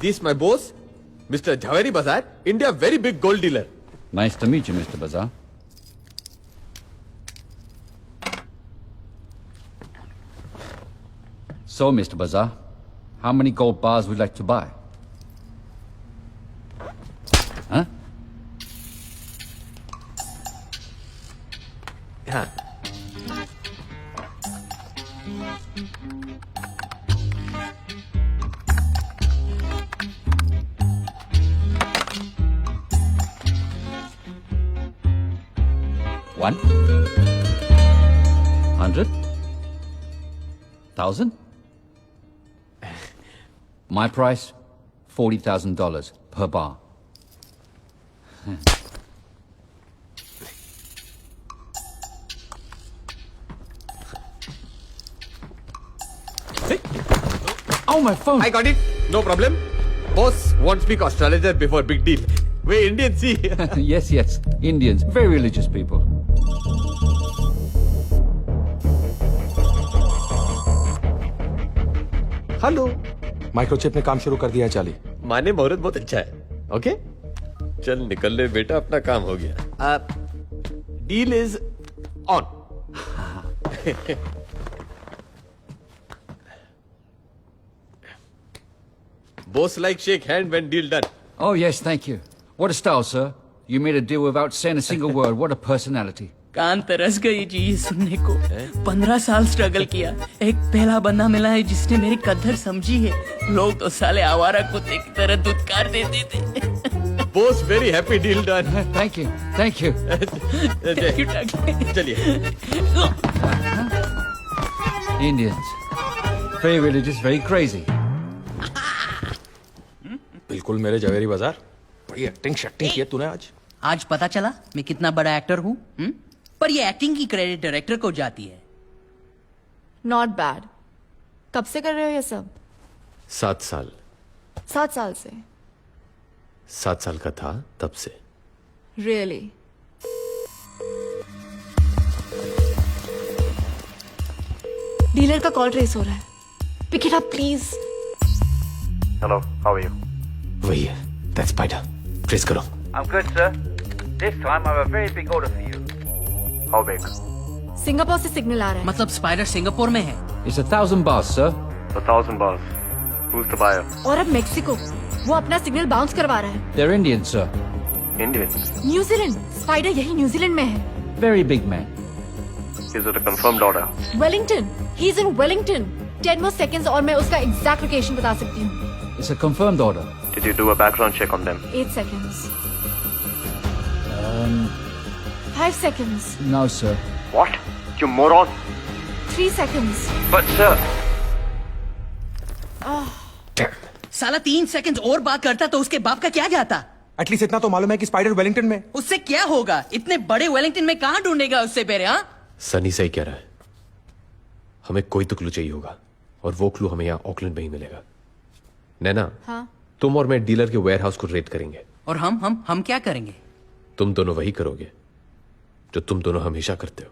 This my boss, Mr. Jhaveri Bazaar, India very big gold dealer. Nice to meet you, Mr. Bazaar. So, Mr. Bazaar, how many gold bars would you like to buy? Huh? हाँ. One? 100? 1,000? My price, $40,000 per bar. Oh, my phone! I got it. No problem. Boss won't speak astrologer before big deal. We Indians see. Yes, yes. Indians, very religious people. Hello. Microchip ने काम शुरू कर दिया है चाली. माने मुहूर्त बहुत अच्छा है. ओके. चल निकल ले बेटा, अपना काम हो गया. Deal is on. Boss like shake hand when deal done. Oh, yes, thank you. What a style, sir. You made a deal without saying a single word. What a personality. कान तरस गई जी ये सुनने को. 15 साल स्ट्रगल किया, एक पहला बंदा मिला है जिसने मेरी कदर समझी है. लोग तो साले आवारा कुत्ते की तरह दुत्कार देते थे. Boss very happy deal done. Thank you. Thank you. चलिए. Indians. Very religious, very crazy. बिल्कुल मेरे जवेरी बाजार. बड़ी एक्टिंग शक्टिंग की है तूने आज. आज पता चला मैं कितना बड़ा एक्टर हूँ. पर ये एक्टिंग की क्रेडिट डायरेक्टर को जाती है. Not bad. कब से कर रहे हो ये सब? 7 साल. 7 साल से? 7 साल का था तब से. रियली? डीलर का कॉल ट्रेस हो रहा है. Pick it up please. Hello, how are you? वही है. That's spider. ट्रेस करो. I'm good, sir. This time I have a very big order for you. How big? Singapore से signal आ रहा है. मतलब स्पाइडर सिंगापुर में है. It's 1,000 bars, sir. 1,000 bars. Who's the buyer? और अब मेक्सिको. वो अपना सिग्नल बाउंस करवा रहा है. They're Indians, sir. Indians. New Zealand. Spider यही न्यूजीलैंड में है. Very big man. Is it a confirmed order? Wellington. He is in Wellington. 10 more seconds और मैं उसका एग्जैक्ट लोकेशन बता सकती हूँ. It's a confirmed order. Did you do a background check on them? 8 seconds. 5 seconds. No, sir. What? You moron! 3 seconds. But sir... साला 3 second और बात करता तो उसके बाप का क्या जाता. एटलीस्ट इतना तो मालूम है कि स्पाइडर वेलिंगटन में. उससे क्या होगा. इतने बड़े वेलिंगटन में कहाँ ढूंढेगा उससे पहले. हाँ सनी सही कह रहा है. हमें कोई तो क्लू चाहिए होगा और वो क्लू हमें यहाँ ऑकलैंड में ही मिलेगा. नैना. हाँ? तुम और मैं डीलर के वेयरहाउस को रेड करेंगे. और हम क्या करेंगे. तुम दोनों वही करोगे जो तुम दोनों हमेशा करते हो.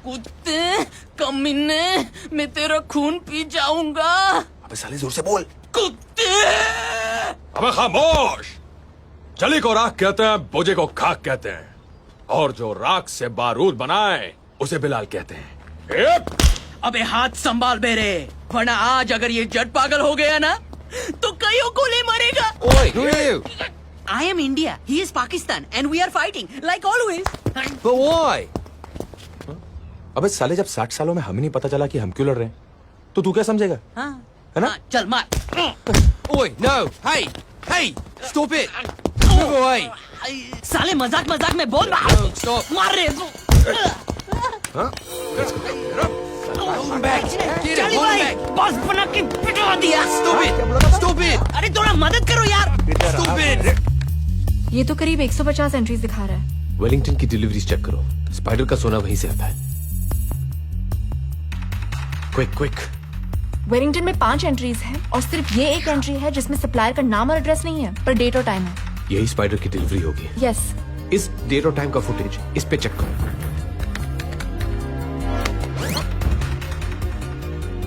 कुत्ते कमीने, मैं तेरा खून पी जाऊंगा. अबे साले जोर से बोल. कुत्ते. अबे खामोश. जली को राख कहते हैं, बोझे को खाक कहते हैं, और जो राख से बारूद बनाए उसे बिलाल कहते हैं. अबे हाथ संभाल बेरे, वरना आज अगर ये जट पागल हो गया ना तो कईयों को ले मरेगा. Oi, who are you? I am India, he is Pakistan, and we are fighting like always. But why? अबे साले जब 60 सालों में हमें नहीं पता चला कि हम क्यों लड़ रहे हैं तो तू क्या समझेगा. हाँ, है ना. हाँ, चल मार. Oi, no, hey, hey, stop it. Move away. साले मजाक में बोल रहा. Stop. मार रे. चली भाई, बॉस बना के पिटवा दिया. Stop it. अरे थोड़ा मदद करो यार. Stop it. ये तो करीब 150 एंट्रीज दिखा रहा है. वेलिंगटन की डिलीवरीज चेक करो. स्पाइडर का सोना वहीं से आता है. क्विक. वेलिंगटन में 5 एंट्रीज हैं और सिर्फ ये एक एंट्री है जिसमें सप्लायर का नाम और एड्रेस नहीं है पर डेट और टाइम है. यही स्पाइडर की डिलीवरी होगी. यस. इस डेट और टाइम का फुटेज इस पे चेक करो.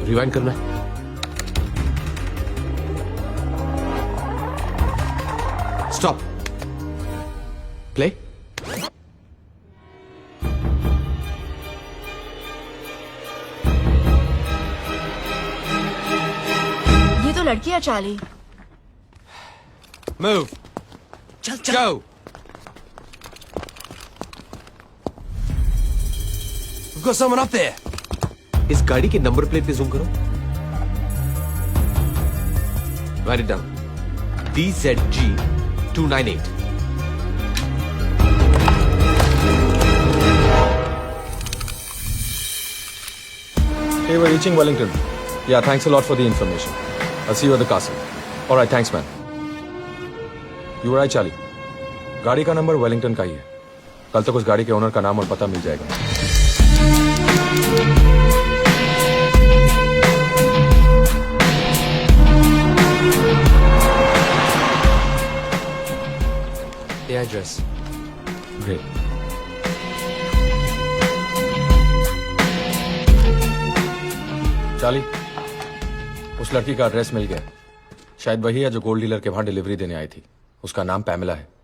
रिवाइंड करना है। Stop, play. ये तो लड़की है चार्ली। मूव, चल चल। go. We've got someone up there. इस गाड़ी के नंबर प्लेट पे जूम करो। Right it down, DZG 298। Hey, we're reaching Wellington. Yeah, thanks a lot for the information. I'll see you at the castle. All right, thanks, man. You were right, Charlie. गाड़ी का number Wellington का ही है। कल तक उस गाड़ी के owner का नाम और पता मिल जाएगा। The address. Great. चार्ली, उस लड़की का एड्रेस मिल गया। शायद वही है जो गोल्ड डीलर के वहां डिलीवरी देने आई थी। उसका नाम पैमेला है।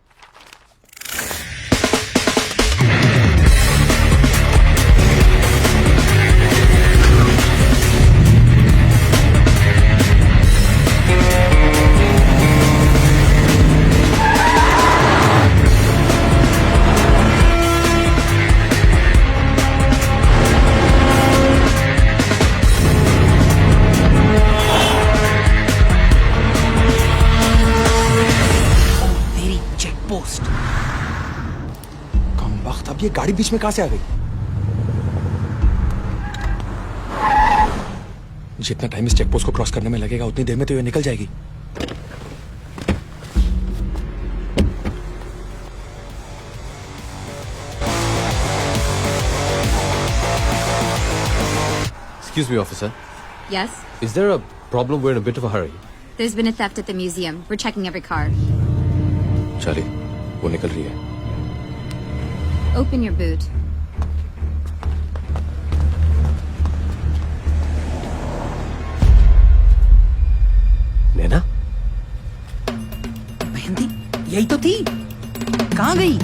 तेरी चेक पोस्ट। कम वक्त, अब ये गाड़ी बीच में कहां से आ गई? जितना टाइम इस चेक पोस्ट को क्रॉस करने में लगेगा उतनी देर में तो ये निकल जाएगी। Excuse me, officer. Yes? Is there a problem? We're in a bit of a hurry. There's been a theft at the museum. We're checking every car. Charlie, वो निकल रही है। Open your boot. नैना, मेहंदी यही तो थी, कहाँ गई?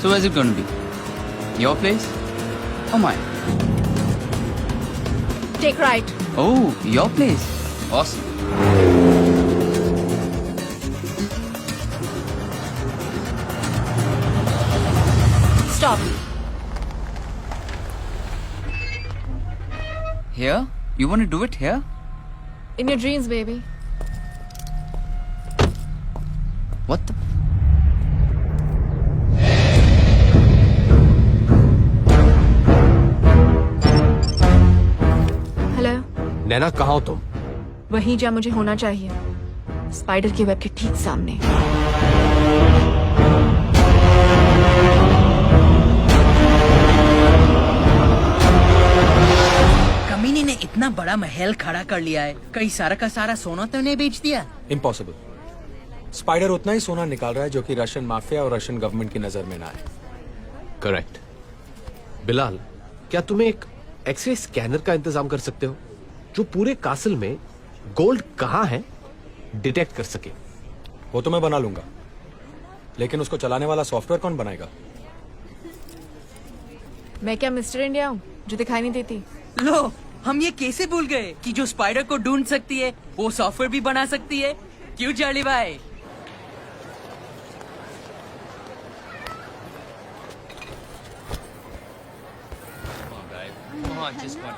So where's it going to be? Your place? Oh my. Take right. Oh, your place. Awesome. Stop. Here? You want to do it here? In your dreams, baby. What the? Hello, Naina कहाँ हो तुम? वहीं जहाँ मुझे होना चाहिए, spider के web के ठीक सामने। कमीने ने इतना बड़ा महल खड़ा कर लिया है, कई सारा का सारा सोना तो नहीं बेच दिया। इम्पॉसिबल। स्पाइडर उतना ही सोना निकाल रहा है जो कि रशियन माफिया और रशियन गवर्नमेंट की नजर में ना आए। करेक्ट। बिलाल, क्या तुम्हें एक एक्सरे स्कैनर का इंतजाम कर सकते हो जो पूरे कासल में गोल्ड कहाँ है डिटेक्ट कर सके? वो तो मैं बना लूंगा, लेकिन उसको चलाने वाला सॉफ्टवेयर कौन बनाएगा? मैं क्या मिस्टर इंडिया हूँ जो दिखाई नहीं देती? लो, हम ये कैसे भूल गए कि जो स्पाइडर को ढूंढ सकती है वो सॉफ्टवेयर भी बना सकती है। क्यों चार्ली भाई?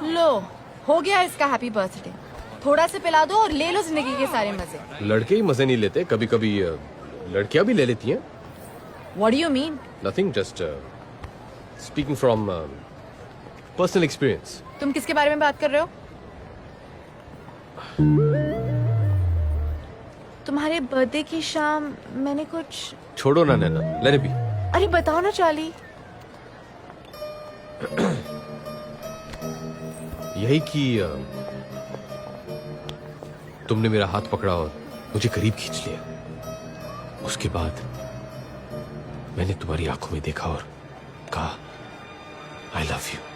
लो, हो गया इसका हैप्पी बर्थडे। थोड़ा से पिला दो और ले लो जिंदगी के सारे मजे। लड़के ही मजे नहीं लेते, कभी कभी लड़कियां भी ले लेती हैं। What do you mean? Nothing, just speaking from personal experience. तुम किसके बारे में बात कर रहे हो? तुम्हारे बर्थडे की शाम मैंने कुछ। छोड़ो ना नैना, लेट इट बी। अरे बताओ ना चार्ली। यही कि तुमने मेरा हाथ पकड़ा और मुझे करीब खींच लिया। उसके बाद मैंने तुम्हारी आंखों में देखा और कहा, आई लव यू.